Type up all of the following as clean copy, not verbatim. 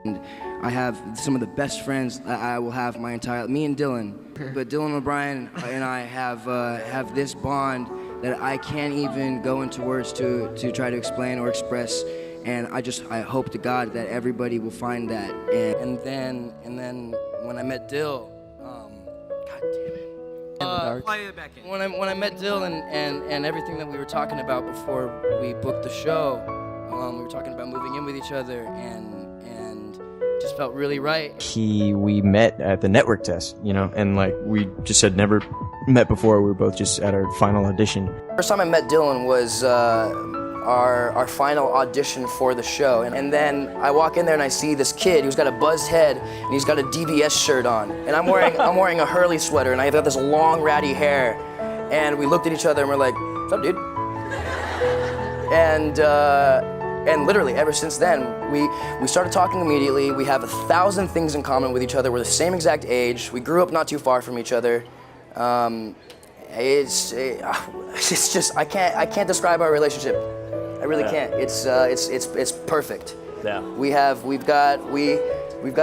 And I have some of the best friends that I will have my entire, me and Dylan, but Dylan O'Brien and I have this bond that I can't even go into words to try to explain or express. And I hope to God that everybody will find that. And then when I met Dill, God damn it. When I met Dill and everything that we were talking about before we booked the show, we were talking about moving in with each other and just felt really right. We met at the network test, and like we just had never met before. We were both just at our final audition. First time I met Dylan was our final audition for the show, and then I walk in there and I see this kid who's got a buzzed head and he's got a DVS shirt on, and I'm wearing a Hurley sweater and I've got this long ratty hair, and we looked at each other and we're like, "What's up, dude?" And literally ever since then, we started talking immediately. We have 1,000 things in common with each other. We're the same exact age. We grew up not too far from each other. It's just I can't describe our relationship. I really can't. It's perfect. Yeah. We've got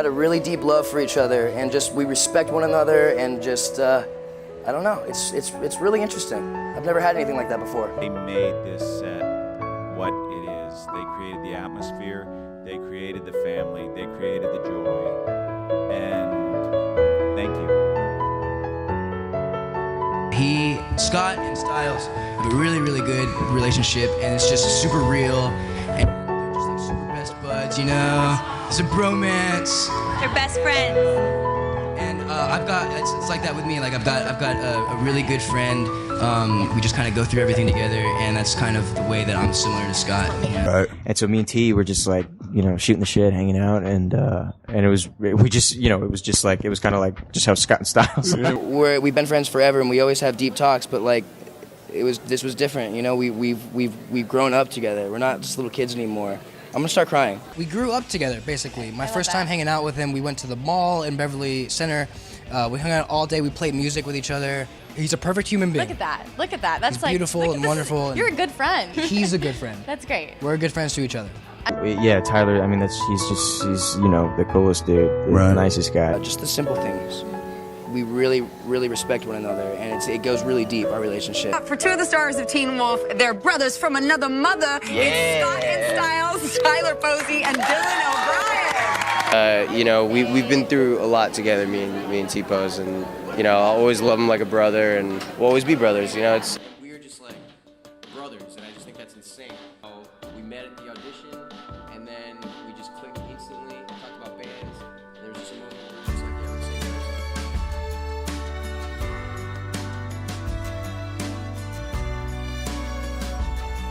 a really deep love for each other, and just we respect one another, and just I don't know. It's really interesting. I've never had anything like that before. They made this set what it is. They created the atmosphere. They created the family. They created the joy. And thank you. Scott and Styles have a really, really good relationship, and it's just super real, and they're just like super best buds, It's a bromance. They're best friends. And it's like that with me. Like I've got a really good friend. We just kind of go through everything together, and that's kind of the way that I'm similar to Scott. Right. And so me and T were just like, shooting the shit, hanging out, and it was kind of like just how Scott and Styles. We've been friends forever, and we always have deep talks. But like, this was different. We've grown up together. We're not just little kids anymore. I'm gonna start crying. We grew up together, basically. My first time hanging out with him, we went to the mall in Beverly Center. We hung out all day. We played music with each other. He's a perfect human being. Look at that. That's He's beautiful and wonderful. You're a good friend. He's a good friend. That's great. We're good friends to each other. Yeah, Tyler. I mean, he's the coolest dude, the nicest guy. Just the simple things. We really, really respect one another, and it goes really deep, our relationship. For two of the stars of Teen Wolf, they're brothers from another mother. Yeah. It's Scott and Styles, Tyler Posey, and Dylan O'Brien. We've been through a lot together, me and T-Pose, and I'll always love him like a brother, and we'll always be brothers. It's. We are just like brothers, and I just think that's insane. We met at the audition, and then we just clicked instantly. Talked about bands. There was just a moment where we were just like, yeah, we're the same person.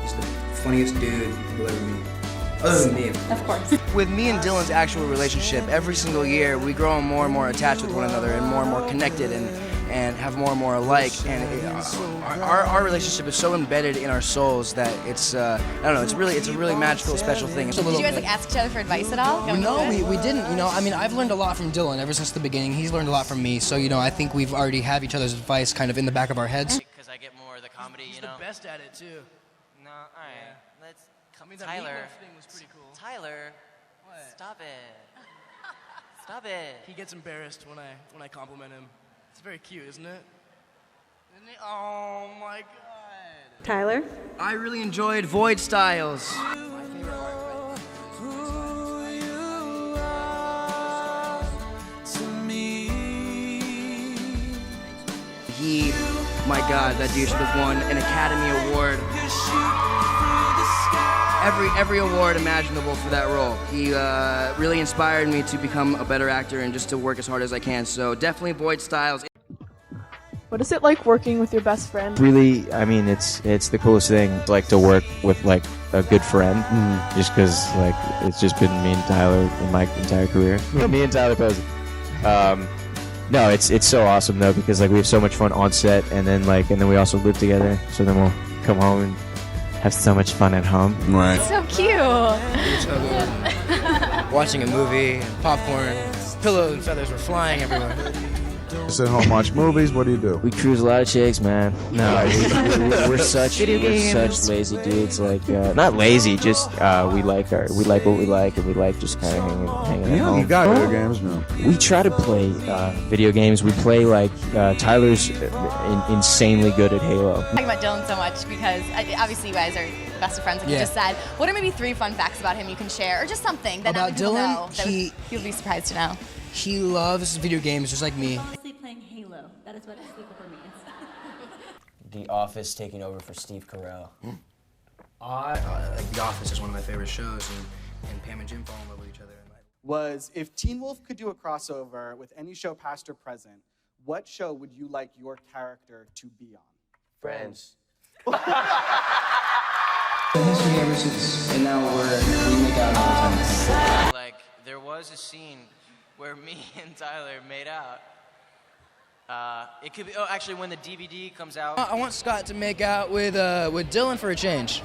He's the funniest dude you'll ever meet. Other than me. Of course. With me and Dylan's actual relationship, every single year we grow more and more attached with one another and more connected and have more and more alike. And our relationship is so embedded in our souls that it's I don't know. It's a really magical, special thing. Did you guys ask each other for advice at all? No, we didn't. I mean, I've learned a lot from Dylan ever since the beginning. He's learned a lot from me. So I think we've already have each other's advice kind of in the back of our heads. Because I get more of the comedy. He's the best at it too. No, all right. Yeah. Let's. The Tyler. thing was pretty cool. Tyler. What? Stop it. Stop it. He gets embarrassed when I compliment him. It's very cute, isn't it? Isn't it? Oh my God. Tyler? I really enjoyed Void Styles. My favorite part. My God, that dude should have won an Academy Award. Every award imaginable for that role. He really inspired me to become a better actor and just to work as hard as I can. So definitely Void Styles. What is it like working with your best friend? Really, I mean, it's the coolest thing. Like to work with like a good friend, just because like it's just been me and Tyler in my entire career. Me and Tyler Posey. No, it's so awesome though because like we have so much fun on set, and then we also live together. So then we'll come home and have so much fun at home. Right. So cute. Watching a movie, popcorn, pillows and feathers were flying everywhere. Sit home, watch movies. What do you do? We cruise a lot of chicks, man. No, we're such lazy dudes. Like, not lazy, just we like what we like, and we like just kind of hanging at home. You got video games, no? We try to play video games. We play like Tyler's insanely good at Halo. Talking about Dylan so much because obviously you guys are best of friends, like you just said. What are maybe 3 fun facts about him you can share, or just something that About not people Dylan, know that you'll be surprised to know? He loves video games just like me. Playing Halo. That is what sleepover means. The Office taking over for Steve Carell. Like The Office is one of my favorite shows, and Pam and Jim fall in love with each other. Was if Teen Wolf could do a crossover with any show past or present, what show would you like your character to be on? Friends. History ever since, and now we make out all the time. Like, there was a scene where me and Tyler made out. It could be, actually, when the DVD comes out. I want Scott to make out with Dylan for a change.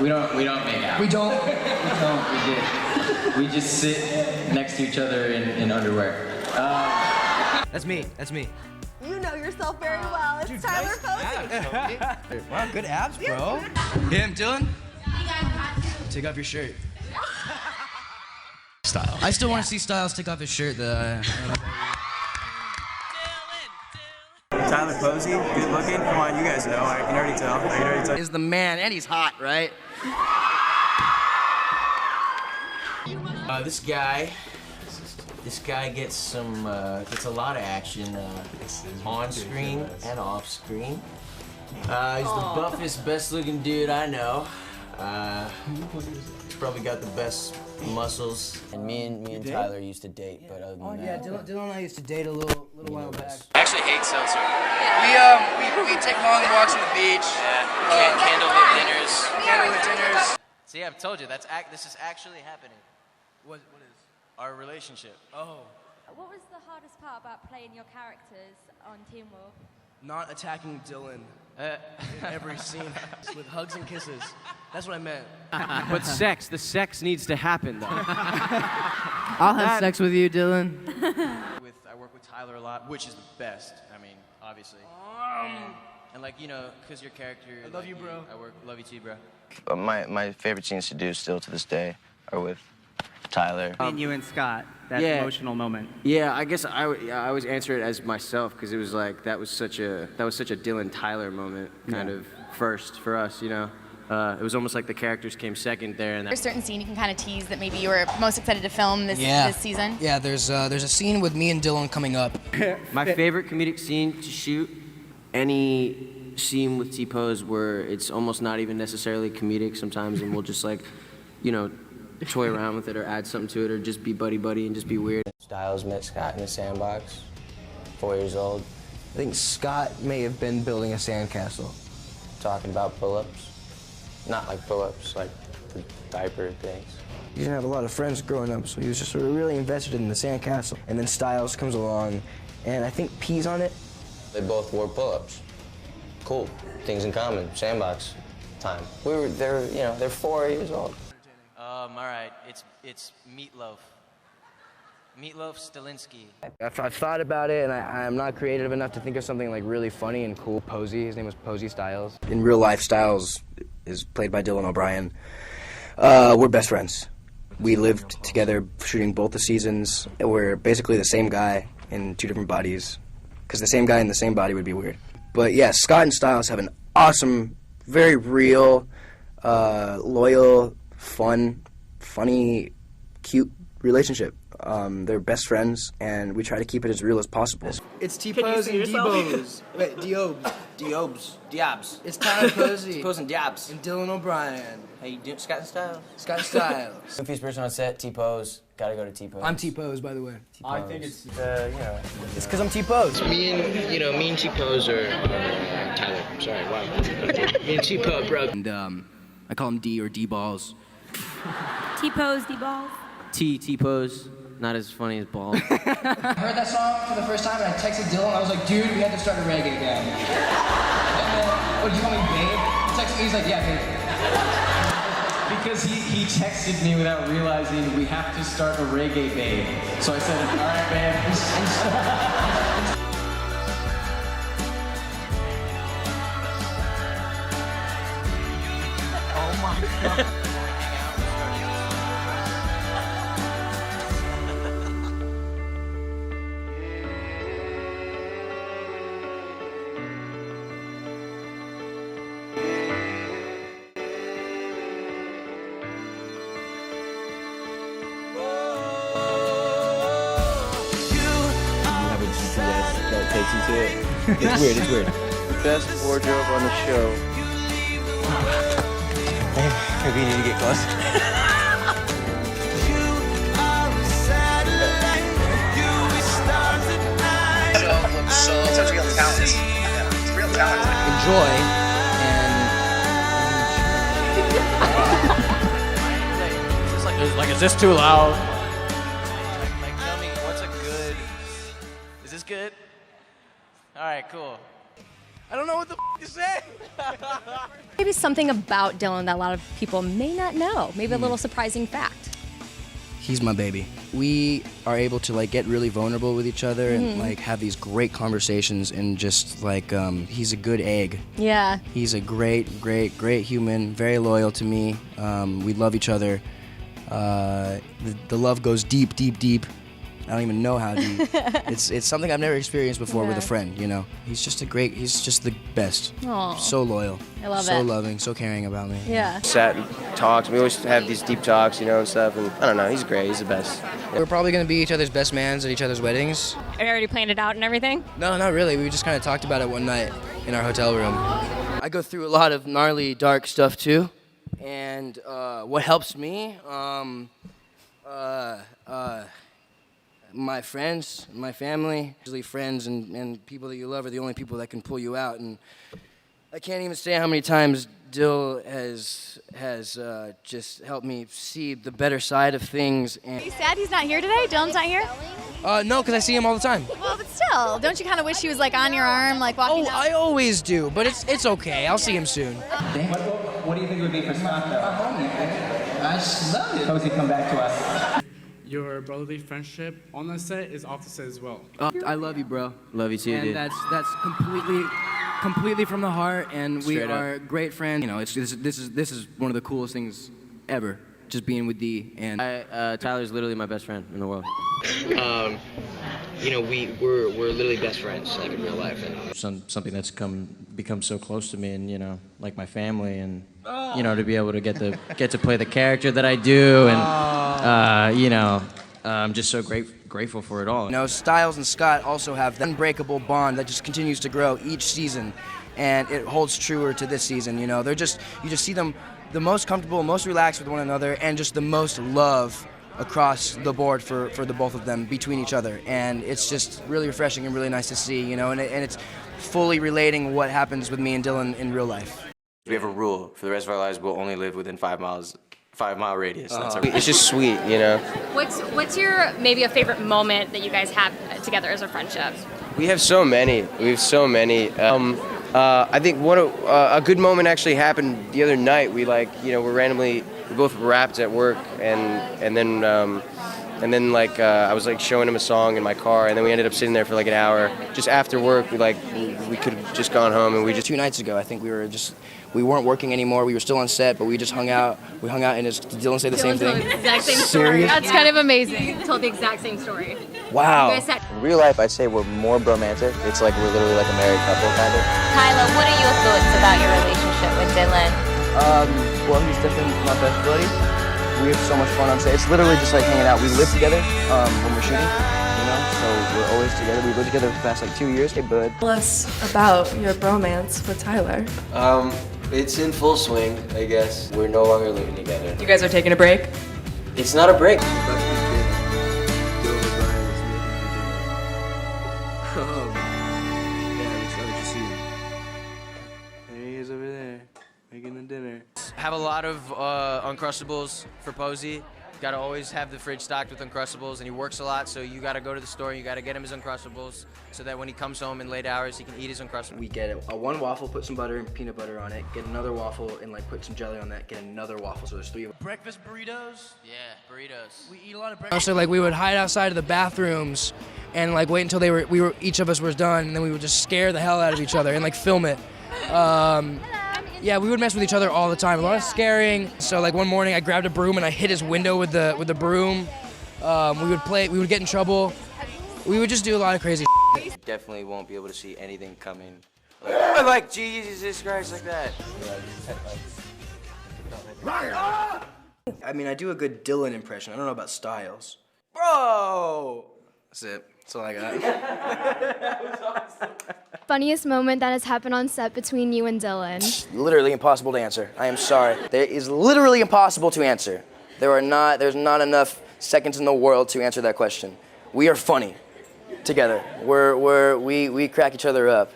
We don't make out. We don't. We did. We just sit next to each other in underwear. That's me. You know yourself very well. It's Tyler Posey. Wow, good abs, bro. Him, Dylan. Take off your shirt. Style. I still want to see Styles take off his shirt. Tyler Posey, good looking. Come on, you guys know. I can already tell. Is the man, and he's hot, right? This guy gets a lot of action on screen and off screen. He's the buffest, best looking dude I know. He's probably got the best muscles. And me and Tyler used to date, but other than that. Dylan and I used to date a little while back. I actually hate seltzer. We take long walks on the beach. Yeah, candlelit dinners. See, I've told you, this is actually happening. What is? Our relationship. Oh. What was the hardest part about playing your characters on Teen Wolf? Not attacking Dylan in every scene with hugs and kisses. That's what I meant. But the sex needs to happen, though. I'll have sex with you, Dylan. I work with Tyler a lot, which is the best. I mean, obviously. And like, because your character. I love you, bro. Love you too, bro. My favorite scenes to do still to this day are with Tyler. And you and Scott, that emotional moment. Yeah, I guess I always answer it as myself because it was like that was such a Dylan Tyler moment, kind of first for us, It was almost like the characters came second there. And There's a certain scene you can kind of tease that maybe you were most excited to film this season. Yeah, there's a scene with me and Dylan coming up. My favorite comedic scene to shoot, any scene with T-Pose where it's almost not even necessarily comedic sometimes, and we'll just toy around with it or add something to it or just be buddy and just be weird. Styles met Scott in the sandbox, 4 years old. I think Scott may have been building a sandcastle. Talking about pull-ups. Not like pull-ups, like the diaper things. He didn't have a lot of friends growing up, so he was just sort of really invested in the sandcastle. And then Styles comes along, and I think pees on it. They both wore pull-ups. Cool. Things in common. Sandbox time. They're 4 years old. All right, it's Meatloaf. Meatloaf Stalinsky. I've thought about it, and I'm not creative enough to think of something like really funny and cool. Posey, his name was Posey Styles. In real life, Styles is played by Dylan O'Brien. We're best friends. We lived together shooting both the seasons. We're basically the same guy in 2 different bodies, because the same guy in the same body would be weird. But yeah, Scott and Styles have an awesome, very real, loyal, fun, funny, cute relationship. They're best friends, and we try to keep it as real as possible. It's T-Pose and D-Bose. Wait, Diabs. It's Tyler Posey. T-Pose and Diabs. And Dylan O'Brien. How you doing? Scott and Styles. Scott and Styles. Goofiest person on set, T-Pose. Gotta go to T-Pose. I'm T-Pose, by the way. T-Pose. I think it's It's because I'm T-Pose. Me and T-Pose are Tyler. Sorry, wow. Me and T-Pose, bro. And I call him D or D-Balls. T-Pose, D-Balls. T-Pose, not as funny as Ball. I heard that song for the first time, and I texted Dylan. I was like, dude, we have to start a reggae band. And then, what, do you call me Babe? texted me, he's like, yeah, babe. Because he texted me without realizing we have to start a reggae, babe. So I said, all right, babe. Oh my god. That takes you to it. It's weird, it's weird. Best wardrobe on the show. Maybe you need to get close. So it's real talent. Yeah, it's real talent. Enjoy Like, is this too loud? Like, tell me, what's a good... Is this good? All right, cool. I don't know what the to say. Maybe something about Dylan that a lot of people may not know. Maybe a little surprising fact. He's my baby. We are able to like get really vulnerable with each other and like have these great conversations and just like he's a good egg. Yeah. He's a great human, very loyal to me. We love each other. The love goes deep. I don't even know how deep. It's something I've never experienced before with a friend, you know. He's just the best. Aww. So loyal. I love so it. loving, so caring about me. Yeah. Sat and talked. We always have these deep talks, you know, and stuff. And I don't know, he's great. He's the best. We're probably gonna be each other's best mans at each other's weddings. Are you already planned it out and everything? No, not really. We just kind of talked about it one night in our hotel room. I go through a lot of gnarly, dark stuff too. And what helps me, my friends, my family, usually friends and people that you love are the only people that can pull you out. And I can't even say how many times Dill has just helped me see the better side of things. And Are you sad he's not here today? Dylan's not here? no, because I see him all the time. Well, but still, don't you kind of wish he was like on your arm, like walking out? I always do, but it's okay. I'll see him soon. What do you think it would be for Scott, though? I just love it. How does he come back to us? Your brotherly friendship on the set is off the set as well. I love you, bro. Love you too, and dude. that's completely from the heart, and we Straight up. are great friends. You know, this is one of the coolest things ever. Just being with D and Tyler's literally my best friend in the world. You know, we're literally best friends, like in real life. And something that's become so close to me, and you know, like my family, and you know, to be able to get to play the character that I do, and you know, I'm just so grateful for it all. You know, Styles and Scott also have that unbreakable bond that just continues to grow each season, and it holds truer to this season. You know, you just see them the most comfortable, most relaxed with one another, and just the most love across the board for the both of them between each other, and it's just really refreshing and really nice to see, you know, and it's fully relating what happens with me and Dylan in real life. We have a rule for the rest of our lives: we'll only live within 5 mile radius. It's just sweet, you know. What's your maybe a favorite moment that you guys have together as a friendship? We have so many. I think a good moment actually happened the other night. We we both rapped at work, and then I was like showing him a song in my car, and then we ended up sitting there for like an hour. Just after work, we could have just gone home, and we just 2 nights ago, I think we weren't working anymore. We were still on set, but we just hung out. We hung out, and did Dylan say the same thing? Told the exact same story. Serious? That's kind of amazing. Told the exact same story. Wow. You guys said, in real life, I'd say we're more bromantic. It's like we're literally like a married couple, kind of. Tyler, what are your thoughts about your relationship with Dylan? Well, he's definitely my best buddy. We have so much fun on set. It's literally just like hanging out. We live together when we're shooting, you know, so we're always together. We lived together for the past like 2 years. Hey, bud. Tell us about your bromance with Tyler. It's in full swing, I guess. We're no longer living together. You guys are taking a break? It's not a break. Over there, making the dinner. Have a lot of Uncrustables for Posey, got to always have the fridge stocked with Uncrustables, and he works a lot, so you got to go to the store and you got to get him his Uncrustables so that when he comes home in late hours, he can eat his Uncrustables. We get a one waffle, put some butter and peanut butter on it, get another waffle and like put some jelly on that, get another waffle, so there's 3 of them. Breakfast burritos? Yeah, burritos. We eat a lot of breakfast. So like we would hide outside of the bathrooms and like wait until each of us was done, and then we would just scare the hell out of each other and like film it. Yeah, we would mess with each other all the time. A lot of scaring. So like one morning I grabbed a broom and I hit his window with the broom. We would get in trouble. We would just do a lot of crazy shit. Definitely won't be able to see anything coming. Like Jesus Christ, like that. I mean, I do a good Dylan impression. I don't know about Styles. Bro! That's it. That's all I got. Funniest moment that has happened on set between you and Dylan? Literally impossible to answer. I am sorry. There is literally impossible to answer. There's not enough seconds in the world to answer that question. We are funny together. We crack each other up.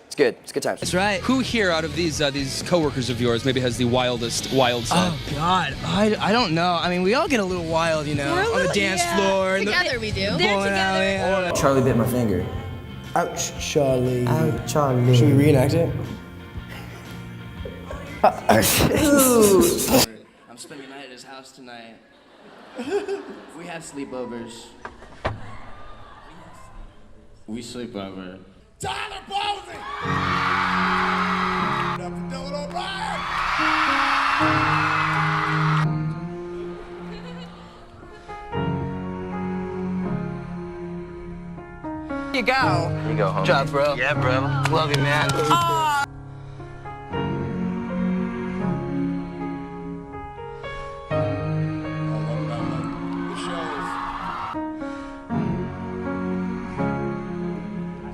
It's good. It's good times. That's right. Who here out of these coworkers of yours maybe has the wild side? Oh God, I don't know. I mean, we all get a little wild, you know, on the dance floor. Together we do. Bowling alley. I don't know. Charlie bit my finger. Ouch, Charlie. Ouch, Charlie. Should we reenact it? I'm spending the night at his house tonight. We have sleepovers. We sleep over. Tyler Posey! Up to Dylan O'Brien! You go. You go home. Good job, bro. Yeah, bro. Love you, man.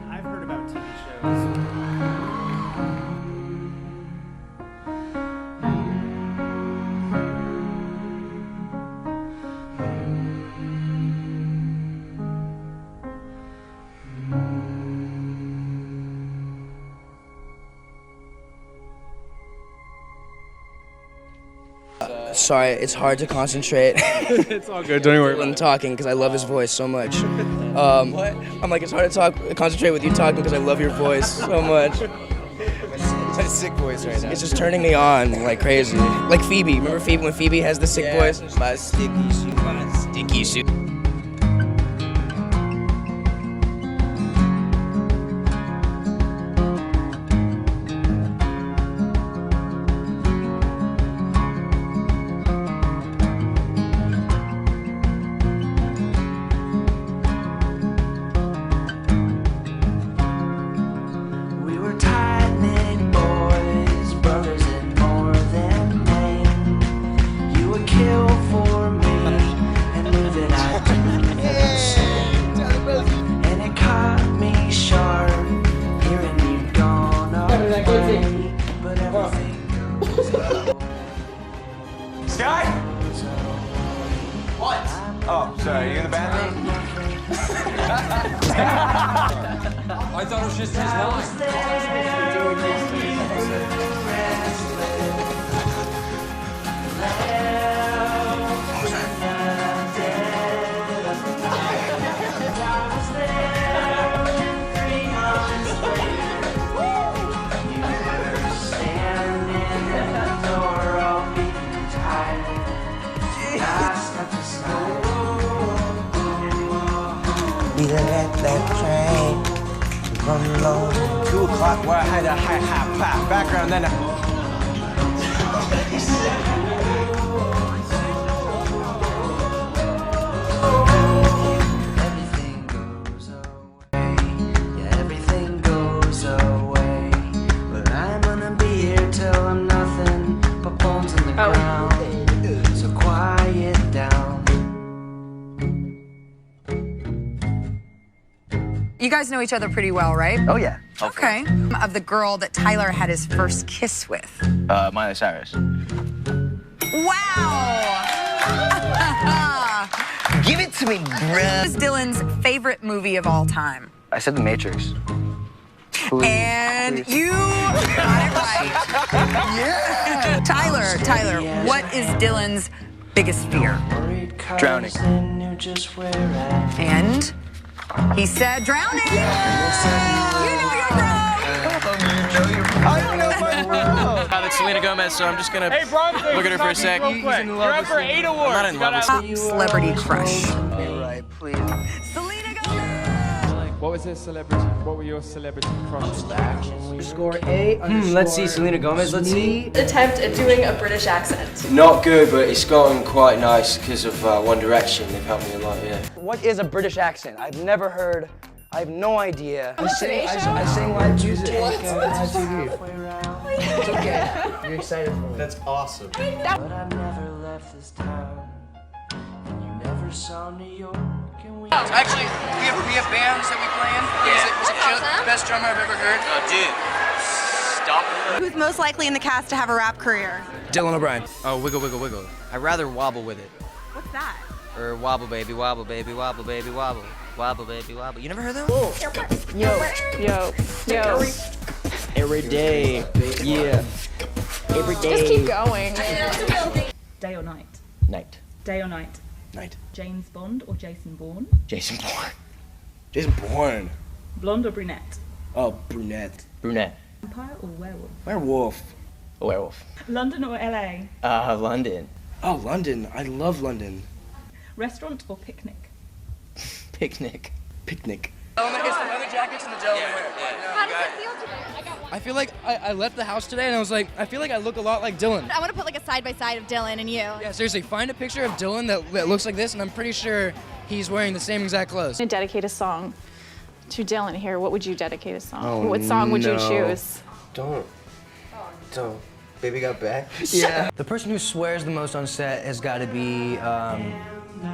I've heard about TV shows. Sorry, it's hard to concentrate. It's all good, don't worry about it. Talking because I love his voice so much. What? I'm like, it's hard to concentrate with you talking because I love your voice so much. It's a sick voice right now. It's just turning me on like crazy. Like Phoebe. Remember Phoebe when Phoebe has the sick voice? My sticky suit, my sticky suit. Sky? What? Oh, sorry, you in the bathroom? I thought it was just his line. We done at that train, run low. 2 o'clock where I had a high background, then Everything goes away, but I'm gonna be here till I'm nothing but bones in the ground. So quiet down. You guys know each other pretty well, right? Oh, yeah. Okay. Of the girl that Tyler had his first kiss with. Miley Cyrus. Wow! Give it to me, bruh. What is Dylan's favorite movie of all time? I said The Matrix. And you got it right. Yeah! Tyler, what is Dylan's biggest fear? Drowning. And he said drowning. You know you're wrong. That's Selena Gomez, so I'm just gonna look at her for a sec. You're up for 8 awards. I'm not in love with her. Celebrity crush. Right, please. What was his celebrity? What were your celebrity crushes? Score A. Let's see, Selena Gomez, let's see. Attempt at doing a British accent. Not good, but it's gotten quite nice because of One Direction. They've helped me a lot, yeah. What is a British accent? I've never heard. I have no idea. I sing live music. It's okay. You're excited for me. That's awesome. But I never left this town, and you never saw New York. Actually, we have bands that we play in. Was it the best drummer I've ever heard? Oh, dude. Stop. Who's most likely in the cast to have a rap career? Dylan O'Brien. Oh, wiggle, wiggle, wiggle. I'd rather wobble with it. What's that? Or wobble, baby, wobble, baby, wobble, baby, wobble. Wobble, baby, wobble. You never heard that one? Yo. Every day, yeah. Every day. Just keep going. Day or night? Night. Day or night? Night. James Bond or Jason Bourne? Jason Bourne. Jason Bourne. Blonde or brunette? Oh, brunette. Brunette. Vampire or werewolf? Werewolf. A werewolf. London or LA? London. Oh, London. I love London. Restaurant or picnic? Picnic. Picnic. It's the leather jackets and the Delaware. How does it feel today? I feel like I left the house today and I was like, I feel like I look a lot like Dylan. I want to put like a side by side of Dylan and you. Yeah, seriously, find a picture of Dylan that looks like this, and I'm pretty sure he's wearing the same exact clothes. To dedicate a song to Dylan here, what would you dedicate a song? Oh, what song would you choose? Don't. Baby got back? Yeah. The person who swears the most on set has got to be,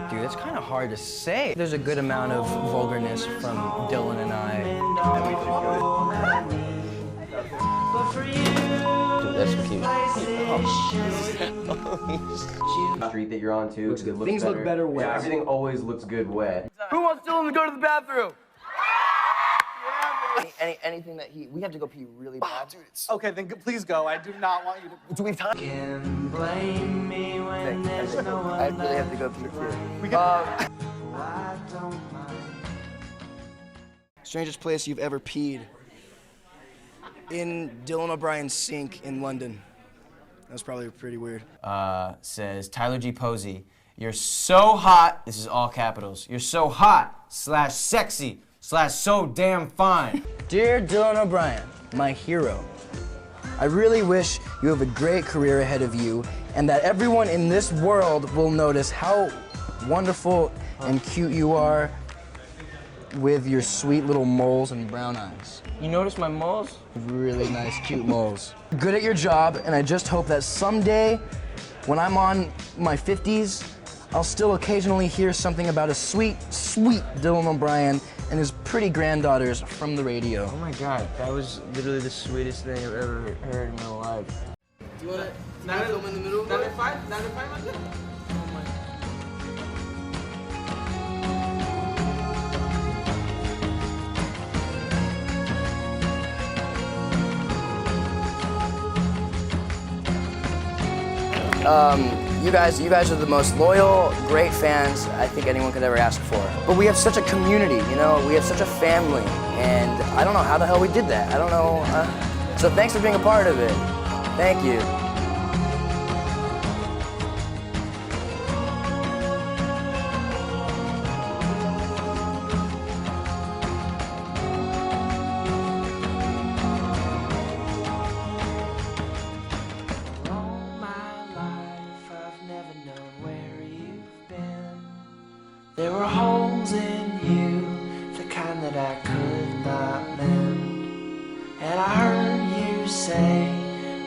dude, it's kind of hard to say. There's a good amount of vulgarness from Dylan and I. Dude, that's so cute. Street that you're on too. Things look better wet. Yeah, everything always looks good wet. Who wants Dylan to go to the bathroom? Anything that we have to go pee really bad. Dude, Okay, then please go. I do not want you to. Do we have time? Can blame me when there's no one I really have to go pee too. I don't mind. Strangest place you've ever peed? In Dylan O'Brien's sink in London. That was probably pretty weird. Says Tyler G. Posey, you're so hot, this is all capitals, you're so hot / sexy / so damn fine. Dear Dylan O'Brien, my hero, I really wish you have a great career ahead of you and that everyone in this world will notice how wonderful and cute you are with your sweet little moles and brown eyes. You notice my moles? Really nice, cute moles. Good at your job, and I just hope that someday, when I'm on my 50s, I'll still occasionally hear something about a sweet, sweet Dylan O'Brien and his pretty granddaughters from the radio. Oh my god, that was literally the sweetest thing I've ever heard in my life. Do you want to film in the middle of it? 9 to 5 like that? You guys are the most loyal, great fans I think anyone could ever ask for. But we have such a community, you know, we have such a family, and I don't know how the hell we did that. I don't know. So thanks for being a part of it. Thank you. There were holes in you, the kind that I could not mend. And I heard you say,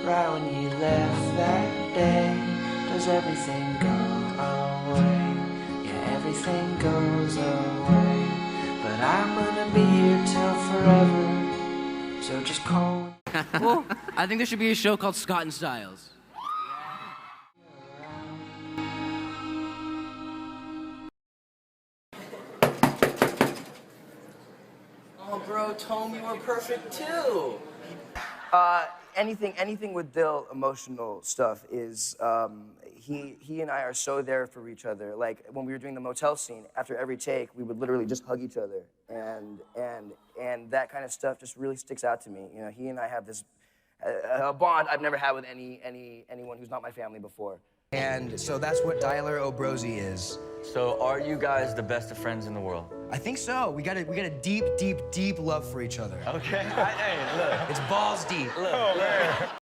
right when you left that day, does everything go away? Yeah, everything goes away. But I'm gonna be here till forever, so just call me. Well, I think there should be a show called Scott and Styles. Oh, bro, Tom, you were perfect too. anything with Dill, emotional stuff is he and I are so there for each other. Like when we were doing the motel scene, after every take, we would literally just hug each other, and that kind of stuff just really sticks out to me. You know, he and I have this a bond I've never had with anyone who's not my family before. And so that's what Tyler O'Brosey is. So are you guys the best of friends in the world? I think so. We got a deep, deep, deep love for each other. Okay. Hey, look. It's balls deep. Look.